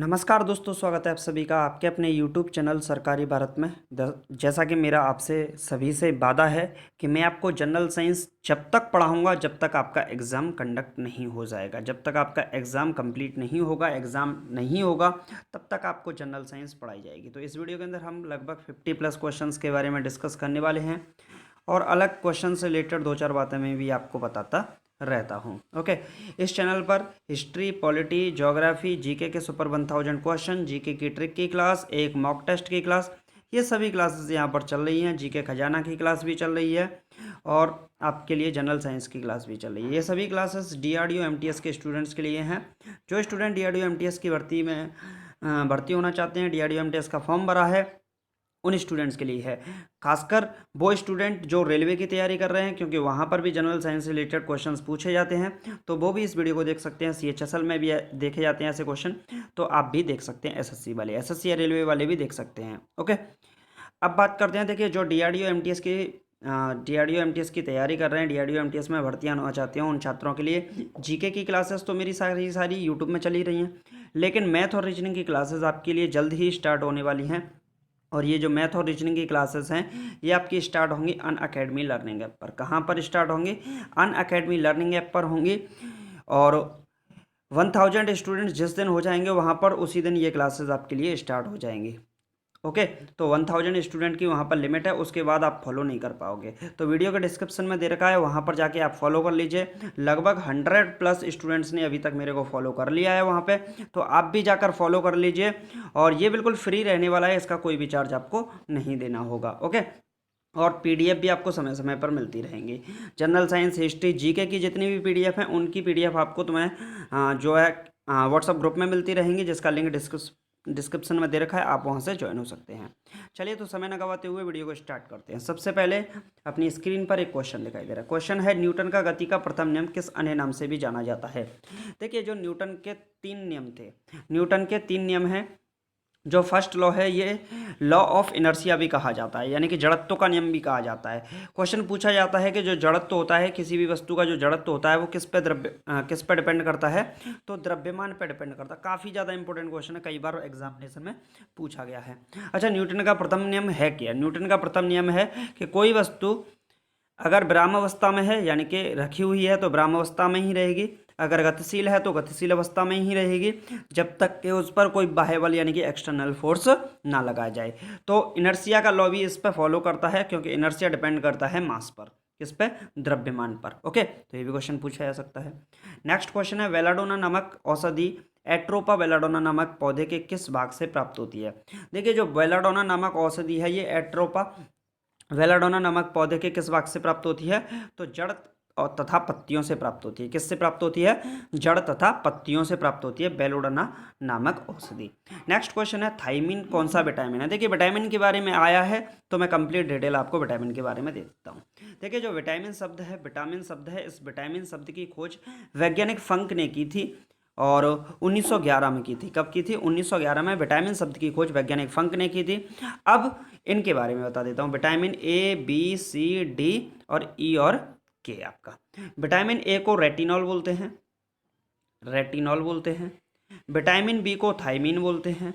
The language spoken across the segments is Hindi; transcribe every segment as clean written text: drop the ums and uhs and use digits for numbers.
नमस्कार दोस्तों, स्वागत है आप सभी का आपके अपने यूट्यूब चैनल सरकारी भारत में। जैसा कि मेरा आपसे सभी से वादा है कि मैं आपको जनरल साइंस जब तक पढ़ाऊंगा जब तक आपका एग्ज़ाम कंडक्ट नहीं हो जाएगा, जब तक आपका एग्ज़ाम कंप्लीट नहीं होगा, एग्ज़ाम नहीं होगा, तब तक आपको जनरल साइंस पढ़ाई जाएगी। तो इस वीडियो के अंदर हम लगभग 50+ क्वेश्चंस के बारे में डिस्कस करने वाले हैं और अलग क्वेश्चन से रिलेटेड दो चार बातें मैं भी आपको बताता रहता हूँ। ओके, इस चैनल पर हिस्ट्री, पॉलिटी, ज्योग्राफी, जीके के सुपर 1000 क्वेश्चन, जीके की ट्रिक की क्लास, एक मॉक टेस्ट की क्लास, ये सभी क्लासेस यहाँ पर चल रही हैं। जीके खजाना की क्लास भी चल रही है और आपके लिए जनरल साइंस की क्लास भी चल रही है। ये सभी क्लासेस डीआरडीओ एमटीएस के स्टूडेंट्स के लिए हैं। जो स्टूडेंट डीआरडीओ एमटीएस की भर्ती में भर्ती होना चाहते हैं, डीआरडीओ एमटीएस का फॉर्म भरा है, उन स्टूडेंट्स के लिए है। खासकर वो स्टूडेंट जो रेलवे की तैयारी कर रहे हैं, क्योंकि वहाँ पर भी जनरल साइंस से रिलेटेड क्वेश्चंस पूछे जाते हैं, तो वो भी इस वीडियो को देख सकते हैं। सीएचएसएल में भी देखे जाते हैं ऐसे क्वेश्चन, तो आप भी देख सकते हैं। एसएससी वाले, एसएससी या रेलवे वाले भी देख सकते हैं। ओके, अब बात करते हैं। देखिए, जो डीआरडीओ एमटीएस की तैयारी कर रहे हैं, डीआरडीओ एमटीएस में भर्ती होना चाहते हैं, उन छात्रों के लिए जीके की क्लासेस तो मेरी सारी यूट्यूब में चली रही हैं, लेकिन मैथ और रीजनिंग की क्लासेस आपके लिए जल्द ही स्टार्ट होने वाली हैं। और ये जो मैथ और रीजनिंग की क्लासेस हैं, ये आपकी स्टार्ट होंगी अनअकैडमी लर्निंग ऐप पर। कहाँ पर स्टार्ट होंगी? अनअकैडमी लर्निंग ऐप पर होंगी। और 1000 स्टूडेंट्स जिस दिन हो जाएंगे वहाँ पर, उसी दिन ये क्लासेस आपके लिए स्टार्ट हो जाएंगी। ओके, तो 1000 स्टूडेंट की वहाँ पर लिमिट है, उसके बाद आप फॉलो नहीं कर पाओगे। तो वीडियो के डिस्क्रिप्शन में दे रखा है, वहाँ पर जाके आप फॉलो कर लीजिए। लगभग 100+ स्टूडेंट्स ने अभी तक मेरे को फॉलो कर लिया है वहाँ पे, तो आप भी जाकर फॉलो कर लीजिए। और ये बिल्कुल फ्री रहने वाला है, इसका कोई भी चार्ज आपको नहीं देना होगा। ओके, और पीडीएफ भी आपको समय समय पर मिलती रहेंगी। जनरल साइंस, हिस्ट्री, जीके की जितनी भी पीडीएफ हैं, उनकी पीडीएफ आपको जो है व्हाट्सअप ग्रुप में मिलती रहेंगी, जिसका लिंक डिस्क्रिप्शन में दे रखा है, आप वहां से ज्वाइन हो सकते हैं। चलिए, तो समय न गवाते हुए वीडियो को स्टार्ट करते हैं। सबसे पहले अपनी स्क्रीन पर एक क्वेश्चन दिखाई दे रहा है। क्वेश्चन है, न्यूटन का गति का प्रथम नियम किस अन्य नाम से भी जाना जाता है? देखिए, जो न्यूटन के 3 नियम थे, न्यूटन के 3 नियम हैं। जो फर्स्ट लॉ है, ये लॉ ऑफ इनर्शिया भी कहा जाता है, यानी कि जड़त्व का नियम भी कहा जाता है। क्वेश्चन पूछा जाता है कि जो जड़त्व होता है, किसी भी वस्तु का जो जड़त्व होता है, वो किस पे डिपेंड करता है? तो द्रव्यमान पे डिपेंड करता है। काफ़ी ज़्यादा इंपॉर्टेंट क्वेश्चन है, कई बार एग्जामिनेशन में पूछा गया है। अच्छा, न्यूटन का प्रथम नियम है क्या? न्यूटन का प्रथम नियम है कि कोई वस्तु अगर ब्राह्मावस्था में है, यानी कि रखी हुई है, तो ब्राह्मावस्था में ही रहेगी। अगर गतिशील है तो गतिशील अवस्था में ही रहेगी, जब तक कि उस पर कोई बाह्य बल यानी कि एक्सटर्नल फोर्स ना लगाया जाए। तो इनर्शिया का लॉ भी इस पर फॉलो करता है, क्योंकि इनर्शिया डिपेंड करता है मास पर। किस पे? द्रव्यमान पर। ओके, तो ये भी क्वेश्चन पूछा जा सकता है। नेक्स्ट क्वेश्चन है, वेलाडोना नामक औषधि एट्रोपा वेलाडोना नामक पौधे के किस भाग से प्राप्त होती है? देखिए, जो वेलाडोना नामक औषधि है, ये एट्रोपा वेलाडोना नामक पौधे के किस भाग से प्राप्त होती है? तो जड़ और तथा पत्तियों से प्राप्त होती है। किससे प्राप्त होती है? जड़ तथा पत्तियों से प्राप्त होती है बेलोडोना नामक औषधि। नेक्स्ट क्वेश्चन है, थाइमिन कौन सा विटामिन है? देखिए, विटामिन के बारे में आया है, तो मैं कंप्लीट डिटेल आपको विटामिन के बारे में दे देता हूँ। देखिए, जो विटामिन शब्द है, विटामिन शब्द है, इस विटामिन शब्द की खोज वैज्ञानिक फंक ने की थी और 1911 में की थी। कब की थी? 1911 में विटामिन शब्द की खोज वैज्ञानिक फंक ने की थी। अब इनके बारे में बता देता हूँ। Vitamin A, B, C, D और ई और के। आपका विटामिन ए को रेटिनॉल बोलते हैं, रेटिनॉल बोलते हैं। विटामिन बी को थाइमिन बोलते हैं,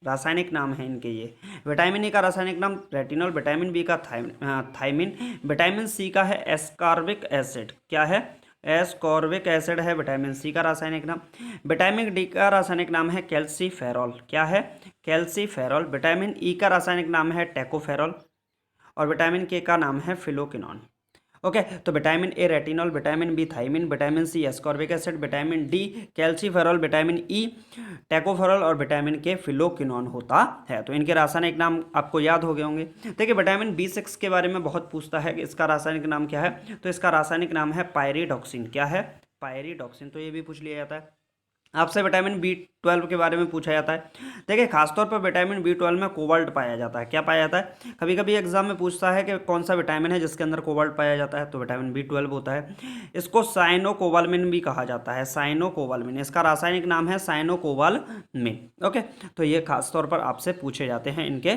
रासायनिक नाम है इनके ये। विटामिन ए का रासायनिक नाम रेटिनॉल, विटामिन बी का थाइमिन, विटामिन सी का है एस्कॉर्बिक एसिड। क्या है? एस्कॉर्बिक एसिड है विटामिन सी का रासायनिक नाम। विटामिन डी का रासायनिक नाम है कैल्सीफेरॉल। क्या है? कैल्सीफेरॉल। विटामिन ई का रासायनिक नाम है टेकोफेरॉल और विटामिन के का नाम है फिलोक्विनोन। ओके, तो vitamin A retinol, vitamin B thiamine, vitamin C ascorbic acid, vitamin D calciferol, vitamin E tocopherol और विटामिन के फिलोक्विनोन होता है। तो इनके रासायनिक नाम आपको याद हो गए होंगे। देखिए, विटामिन बी6 के बारे में बहुत पूछता है कि इसका रासायनिक नाम क्या है? तो इसका रासायनिक नाम है पायरिडॉक्सिन। क्या है? पायरिडॉक्सिन। तो ये भी पूछ लिया जाता है आपसे। विटामिन बी12 के बारे में पूछा जाता है। देखिए, खासतौर पर विटामिन बी12 में कोबाल्ट पाया जाता है। क्या पाया जाता है? कभी कभी एग्जाम में पूछता है कि कौन सा विटामिन है जिसके अंदर कोबाल्ट पाया जाता है, तो विटामिन बी12 होता है। इसको साइनोकोबालमिन भी कहा जाता है, साइनोकोबालमिन। इसका रासायनिक नाम है साइनोकोबालमिन। ओके, तो ये खासतौर पर आपसे पूछे जाते हैं इनके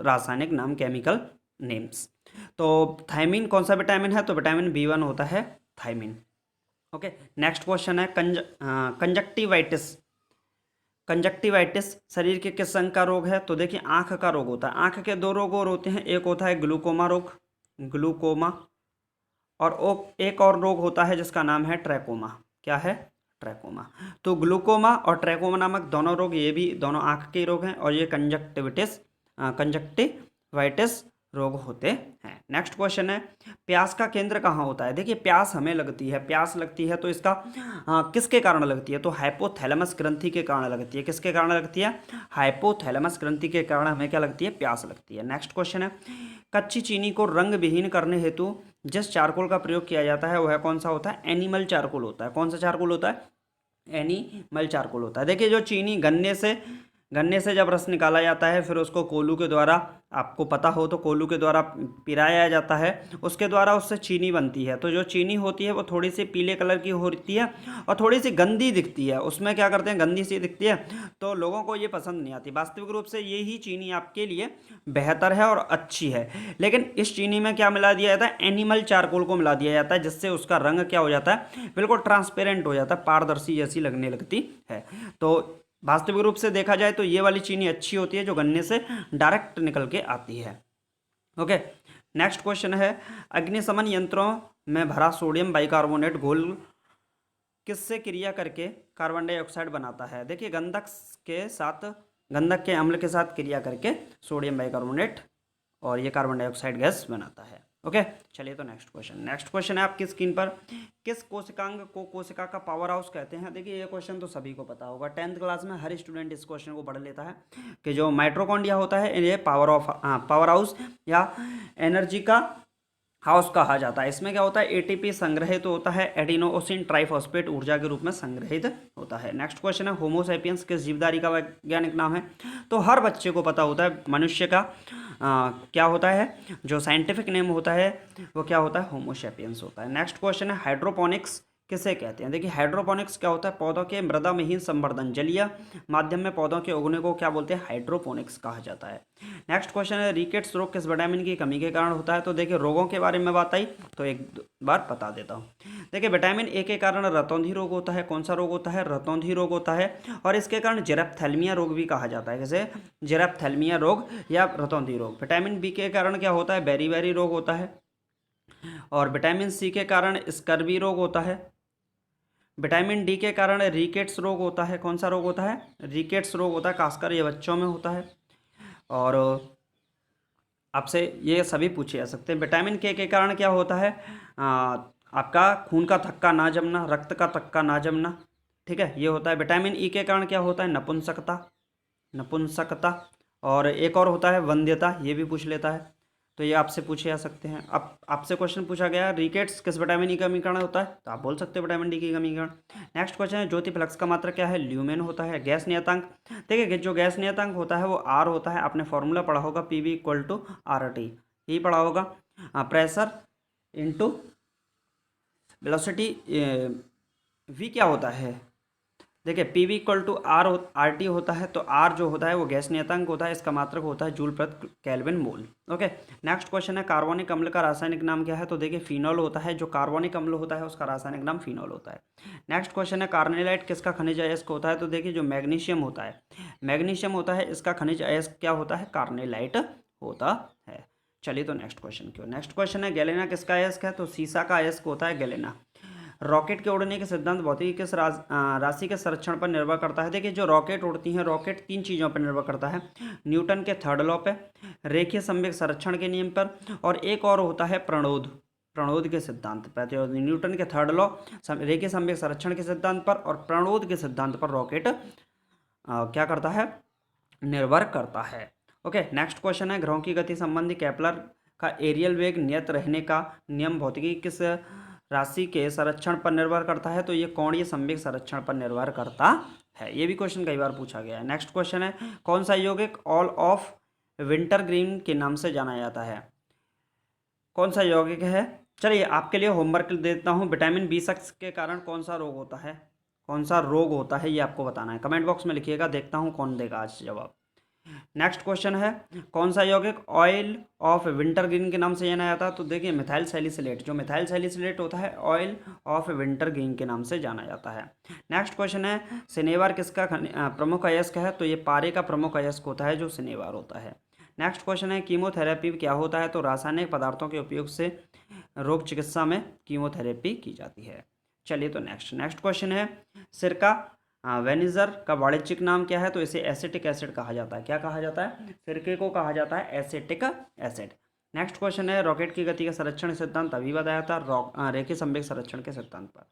रासायनिक नाम, केमिकल नेम्स। तो थाइमिन कौन सा विटामिन है? तो विटामिन बी1 होता है थाइमिन। ओके, नेक्स्ट क्वेश्चन है, कंजक्टिवाइटिस कंजक्टिवाइटिस शरीर के किस अंग का रोग है? तो देखिए आंख का रोग होता है। आंख के दो रोग और होते हैं, एक होता है ग्लूकोमा रोग, ग्लूकोमा, और एक और रोग होता है जिसका नाम है ट्रैकोमा। क्या है? ट्रैकोमा। तो ग्लूकोमा और ट्रैकोमा नामक दोनों रोग, ये भी दोनों आंख के रोग हैं, और ये कंजक्टिवाइटिस रोग होते हैं। नेक्स्ट क्वेश्चन है, प्यास का केंद्र कहाँ होता है? देखिए प्यास हमें लगती है, प्यास लगती है तो इसका किसके कारण लगती है? तो हाइपोथैलेमस ग्रंथि के कारण लगती है। किसके कारण लगती है? हाइपोथैलेमस ग्रंथि के कारण हमें क्या लगती है? प्यास लगती है। नेक्स्ट क्वेश्चन है, कच्ची चीनी को रंग विहीन करने हेतु जिस चारकोल का प्रयोग किया जाता है वह कौन सा होता है? एनिमल चारकोल होता है। कौन सा चारकोल होता है? एनिमल चारकोल होता है। देखिए जो चीनी गन्ने से जब रस निकाला जाता है, फिर उसको कोल्हू के द्वारा, आपको पता हो तो कोल्हू के द्वारा पिराया जाता है, उसके द्वारा उससे चीनी बनती है। तो जो चीनी होती है वो थोड़ी सी पीले कलर की होती है और थोड़ी सी गंदी दिखती है। उसमें क्या करते हैं, गंदी सी दिखती है, तो लोगों को ये पसंद नहीं आती। वास्तविक रूप से ये ही चीनी आपके लिए बेहतर है और अच्छी है, लेकिन इस चीनी में क्या मिला दिया जाता है? एनिमल चारकोल को मिला दिया जाता है, जिससे उसका रंग क्या हो जाता है? बिल्कुल ट्रांसपेरेंट हो जाता है, पारदर्शी जैसी लगने लगती है। तो वास्तविक रूप से देखा जाए तो ये वाली चीनी अच्छी होती है जो गन्ने से डायरेक्ट निकल के आती है। ओके, नेक्स्ट क्वेश्चन है, अग्निशमन यंत्रों में भरा सोडियम बाइकार्बोनेट घोल किससे क्रिया करके कार्बन डाइऑक्साइड बनाता है? देखिए गंधक के अम्ल के साथ क्रिया करके सोडियम बाइकार्बोनेट और ये कार्बन डाइऑक्साइड गैस बनाता है। ओके, चलिए तो नेक्स्ट क्वेश्चन है आपकी स्क्रीन पर, किस कोशिकांग को कोशिका का पावर हाउस कहते हैं? देखिए ये क्वेश्चन तो सभी को पता होगा, 10th क्लास में हर स्टूडेंट इस क्वेश्चन को पढ़ लेता है कि जो माइटोकॉन्ड्रिया होता है ये पावर हाउस या एनर्जी का हाउस कहा जाता है। इसमें क्या होता है? एटीपी संग्रहित होता है, एडिनोसिन ट्राइफॉस्फेट ऊर्जा के रूप में संग्रहित होता है। नेक्स्ट क्वेश्चन है, होमो सैपियंस किस जीवधारी का वैज्ञानिक नाम है? तो हर बच्चे को पता होता है, मनुष्य का क्या होता है, जो साइंटिफिक नेम होता है वो क्या होता है? होमो सैपियंस होता है। नेक्स्ट क्वेश्चन है, हाइड्रोपोनिक्स किसे कहते हैं? देखिए हाइड्रोपोनिक्स क्या होता है? पौधों के मृदा विहीन संवर्धन, जलीय माध्यम में पौधों के उगने को क्या बोलते हैं? हाइड्रोपोनिक्स कहा जाता है। नेक्स्ट क्वेश्चन है, रिकेट्स रोग किस विटामिन की कमी के कारण होता है? तो देखिए रोगों के बारे में बात आई तो एक बार बता देता हूँ। देखिए विटामिन ए के कारण रतौंधी रोग होता है। कौन सा रोग होता है? रतौंधी रोग होता है, और इसके कारण जेरेप्थेल्मिया रोग भी कहा जाता है। जैसे जेरेप्थेल्मिया रोग या रतौंधी रोग। विटामिन बी के कारण क्या होता है? बेरी रोग होता है, और विटामिन सी के कारण स्कर्वी रोग होता है। विटामिन डी के कारण रिकेट्स रोग होता है। कौन सा रोग होता है? रिकेट्स रोग होता है, खासकर ये बच्चों में होता है, और आपसे ये सभी पूछे जा सकते हैं। विटामिन के कारण क्या होता है? आपका खून का थक्का ना जमना, रक्त का थक्का ना जमना, ठीक है, ये होता है। विटामिन ई के कारण क्या होता है? नपुंसकता, और एक और होता है वंध्यता, ये भी पूछ लेता है, तो ये आपसे पूछे जा सकते हैं। अब आपसे क्वेश्चन पूछा गया, रिकेट्स किस विटामिन ई का कमी कारण होता है? तो आप बोल सकते हो विटामिन डी की कमी कारण। नेक्स्ट क्वेश्चन है, ज्योति फ्लक्स का मात्रा क्या है? ल्यूमेन होता है। गैस नियतांक, देखिए जो गैस नियतांक होता है वो आर होता है। आपने फॉर्मूला पढ़ा होगा, PV equal to R T, यही पढ़ा होगा, प्रेशर इंटू वेलोसिटी। वी क्या होता है? देखिए P V equal to R T होता है, तो आर जो होता है वो गैस नियतांक होता है, इसका मात्रक होता है जूल प्रति केल्विन मोल। ओके, नेक्स्ट क्वेश्चन है, कार्बनिक अम्ल का रासायनिक नाम क्या है? तो देखिए फिनॉल होता है। जो कार्बनिक अम्ल होता है उसका रासायनिक नाम फिनॉल होता है। नेक्स्ट क्वेश्चन है, कार्नेलाइट किसका खनिज अयस्क होता है? तो देखिए जो मैग्नीशियम होता है, इसका खनिज अयस्क क्या होता है? कार्नेलाइट होता है। चलिए तो नेक्स्ट क्वेश्चन है, गैलेना किसका अयस्क है? तो सीसा का अयस्क होता है गैलेना। रॉकेट के उड़ने के सिद्धांत भौतिकी किस राशि के संरक्षण पर निर्भर करता है? देखिए जो रॉकेट उड़ती हैं, रॉकेट 3 चीज़ों पर निर्भर करता है, न्यूटन के थर्ड लॉ पे, रेखीय संवेग संरक्षण के नियम पर, और एक और होता है प्रणोद के सिद्धांत पर। तो न्यूटन के थर्ड लॉ, रेखीय संवेग संरक्षण के सिद्धांत पर और प्रणोद के सिद्धांत पर रॉकेट क्या करता है? निर्भर करता है। ओके, नेक्स्ट क्वेश्चन है, ग्रहों की गति संबंधी केपलर का एरियल वेग नियत रहने का नियम भौतिकी किस राशि के संरक्षण पर निर्भर करता है? तो ये कोणीय संवेग संरक्षण पर निर्भर करता है। ये भी क्वेश्चन कई बार पूछा गया है। नेक्स्ट क्वेश्चन है, कौन सा यौगिक ऑल ऑफ विंटर ग्रीन के नाम से जाना जाता है? कौन सा यौगिक है? चलिए आपके लिए होमवर्क देता हूँ, विटामिन बी सिक्स के कारण कौन सा रोग होता है ये आपको बताना है। कमेंट बॉक्स में लिखिएगा, देखता हूँ कौन देगा आज जवाब। नेक्स्ट क्वेश्चन है, कौन सा यौगिक ऑयल ऑफ विंटरग्रीन के नाम से जाना जाता है? तो देखिए मिथाइल सैलिसिलेट, जो मिथाइल सैलिसिलेट होता है ऑयल ऑफ विंटरग्रीन के नाम से जाना जाता है। नेक्स्ट क्वेश्चन है, सिनेवार किसका प्रमुख अयस्क है? तो ये पारे का प्रमुख अयस्क होता है जो सिनेवार होता है। नेक्स्ट क्वेश्चन है, कीमोथेरेपी क्या होता है? तो रासायनिक पदार्थों के उपयोग से रोग चिकित्सा में कीमोथेरेपी की जाती है। चलिए तो नेक्स्ट क्वेश्चन है, सिरका वेनिजर का वाणिज्यिक नाम क्या है? तो इसे एसिटिक एसिड कहा जाता है। क्या कहा जाता है? सिरके को कहा जाता है एसिटिक एसिड। नेक्स्ट क्वेश्चन है, रॉकेट की गति का संरक्षण सिद्धांत अभी बताया था रेखीय संवेग संरक्षण के सिद्धांत पर।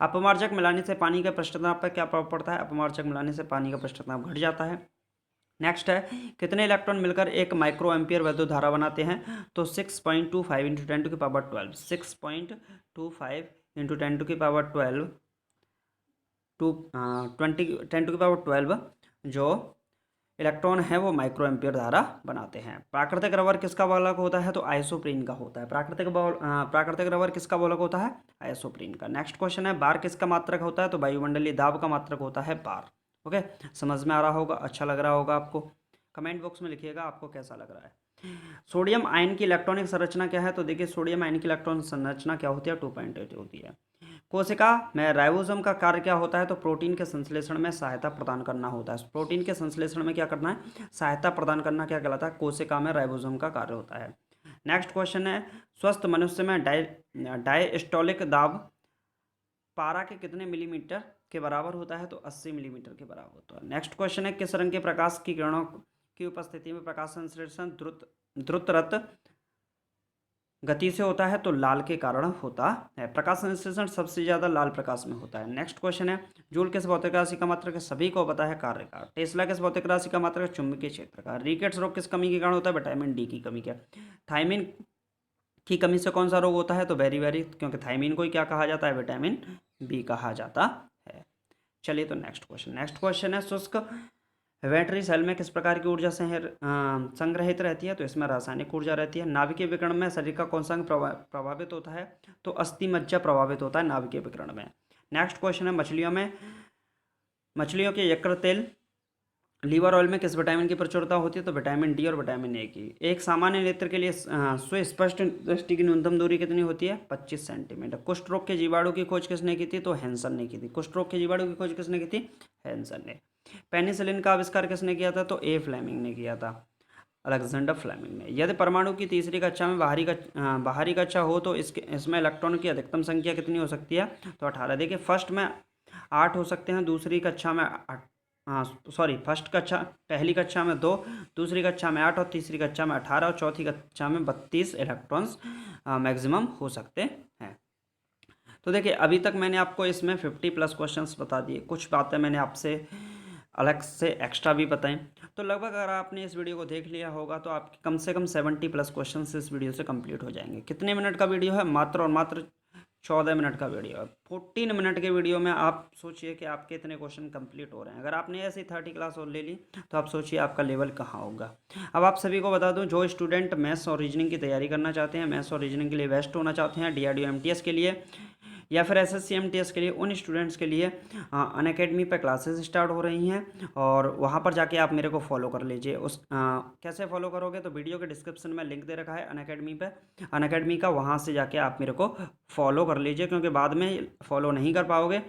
अपमार्जक मिलाने से पानी के पृष्ठताप पर क्या प्रभाव पड़ता है? अपमार्जक मिलाने से पानी का पृष्ठताप घट जाता है। नेक्स्ट है, कितने इलेक्ट्रॉन मिलकर एक माइक्रो एम्पियर वैद्युत धारा बनाते हैं? तो 6.25 इंटू 10 टू की पावर 12, 6.25 इंटू 10 टू की पावर 12 टू 10 टू की पावर 12 जो इलेक्ट्रॉन है वो माइक्रो एम्पियर धारा बनाते हैं। प्राकृतिक रबर किसका बहुलक होता है? तो आइसोप्रीन का होता है। प्राकृतिक रबर किसका बहुलक होता है? आइसोप्रीन का। नेक्स्ट क्वेश्चन है, बार किसका मात्रक होता है? तो वायुमंडलीय दाब का मात्रक होता है बार। ओके, समझ में आ रहा होगा, अच्छा लग रहा होगा आपको। कमेंट बॉक्स में लिखिएगा आपको कैसा लग रहा है। सोडियम आयन की इलेक्ट्रॉनिक संरचना क्या है? तो देखिए सोडियम आयन की इलेक्ट्रॉनिक संरचना क्या होती है? 2.8 होती है। कोशिका में राइबोसोम का कार्य क्या होता है? तो प्रोटीन के संश्लेषण में सहायता प्रदान करना होता है। प्रोटीन के संश्लेषण में क्या करना है? सहायता प्रदान करना क्या कहलाता है? कोशिका में राइबोसोम का कार्य होता है। नेक्स्ट क्वेश्चन है, स्वस्थ मनुष्य में डायस्टोलिक दाब पारा के कितने मिलीमीटर के बराबर होता है? तो 80 मिलीमीटर के बराबर होता है। नेक्स्ट क्वेश्चन है, किस रंग के प्रकाश की किरणों की उपस्थिति में प्रकाश संश्लेषण द्रुतरत गति से होता है? तो लाल के कारण होता है। प्रकाश संश्लेषण सबसे ज्यादा लाल प्रकाश में होता है। नेक्स्ट क्वेश्चन है, जूल किस भौतिक राशि का मात्रक है? सभी को पता है, कार्य का। टेस्ला किस भौतिक राशि का मात्रक है? चुंबकीय क्षेत्र का। रिकेट्स रोग किस कमी के कारण होता है? विटामिन डी की कमी के। थायमिन की कमी से कौन सा रोग होता है? तो बेरी, क्योंकि थायमिन को ही क्या कहा जाता है? विटामिन बी कहा जाता है। चलिए तो नेक्स्ट क्वेश्चन है, शुष्क बैटरी सेल में किस प्रकार की ऊर्जा संग्रहित रहती है? तो इसमें रासायनिक ऊर्जा रहती है। नाभिकीय विकिरण में शरीर का कौन सा अंग प्रभावित होता है? तो अस्थि मज्जा प्रभावित होता है नाभिकीय विकिरण में। नेक्स्ट क्वेश्चन है, मछलियों के यकृत तेल लीवर ऑयल में किस विटामिन की प्रचुरता होती है? तो विटामिन डी और विटामिन ए की। एक सामान्य नेत्र के लिए सुस्पष्ट दृष्टि की न्यूनतम दूरी कितनी होती है? 25 सेंटीमीटर। कुष्ठ रोग के जीवाणु की खोज किसने की थी? तो हैंसन ने की थी। कुष्ठ रोग के जीवाणु की खोज किसने की थी? हैंसन ने। पेनिसिलिन का आविष्कार किसने किया था? तो ए फ्लेमिंग ने किया था, अलेक्जेंडर फ्लेमिंग ने। यदि परमाणु की तीसरी कक्षा में बाहरी कक्षा हो तो इसमें इलेक्ट्रॉन की अधिकतम संख्या कितनी हो सकती है? तो 18। देखिए फर्स्ट में 8 हो सकते हैं, दूसरी कक्षा में पहली कक्षा में 2, दूसरी कक्षा में 8 और तीसरी कक्षा में 18 और चौथी कक्षा में 32 इलेक्ट्रॉन्स मैक्सिमम हो सकते हैं। तो देखिए अभी तक मैंने आपको इसमें 50+ क्वेश्चंस बता दिए। कुछ बातें मैंने आपसे अलग से एक्स्ट्रा भी बताएं। तो लगभग अगर आपने इस वीडियो को देख लिया होगा तो आपके कम से कम 70+ क्वेश्चंस इस वीडियो से कंप्लीट हो जाएंगे। कितने मिनट का वीडियो है? मात्र और मात्र 14 मिनट का वीडियो है। 14 मिनट के वीडियो में आप सोचिए कि आपके इतने क्वेश्चन कंप्लीट हो रहे हैं। अगर आपने ऐसी 30 क्लास और ले ली तो आप सोचिए आपका लेवल कहाँ होगा। अब आप सभी को बता दूं, जो स्टूडेंट मैथ्स और रीजनिंग की तैयारी करना चाहते हैं, मैथ्स और रीजनिंग के लिए बेस्ट होना चाहते हैं, DRDO MTS के लिए या फिर SSC MTS के लिए, उन स्टूडेंट्स के लिए अनअकैडमी पर क्लासेस स्टार्ट हो रही हैं और वहाँ पर जाके आप मेरे को फॉलो कर लीजिए। कैसे फॉलो करोगे? तो वीडियो के डिस्क्रिप्शन में लिंक दे रखा है अनअकैडमी का, वहाँ से जाके आप मेरे को फॉलो कर लीजिए, क्योंकि बाद में फॉलो नहीं कर पाओगे।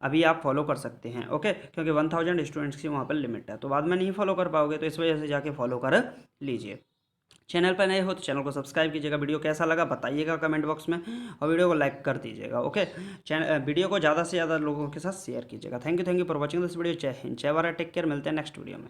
अभी आप फॉलो कर सकते हैं, ओके, क्योंकि 1000 स्टूडेंट्स की वहाँ पर लिमिट है, तो बाद में नहीं फॉलो कर पाओगे, तो इस वजह से जाके फॉलो कर लीजिए। चैनल पर नए हो तो चैनल को सब्सक्राइब कीजिएगा। वीडियो कैसा लगा बताइएगा कमेंट बॉक्स में और वीडियो को लाइक कर दीजिएगा, ओके। वीडियो को ज़्यादा से ज़्यादा लोगों के साथ शेयर कीजिएगा। Thank you for watching this video. जय हिंद, जय भारत, टेक केयर। मिलते हैं नेक्स्ट वीडियो में।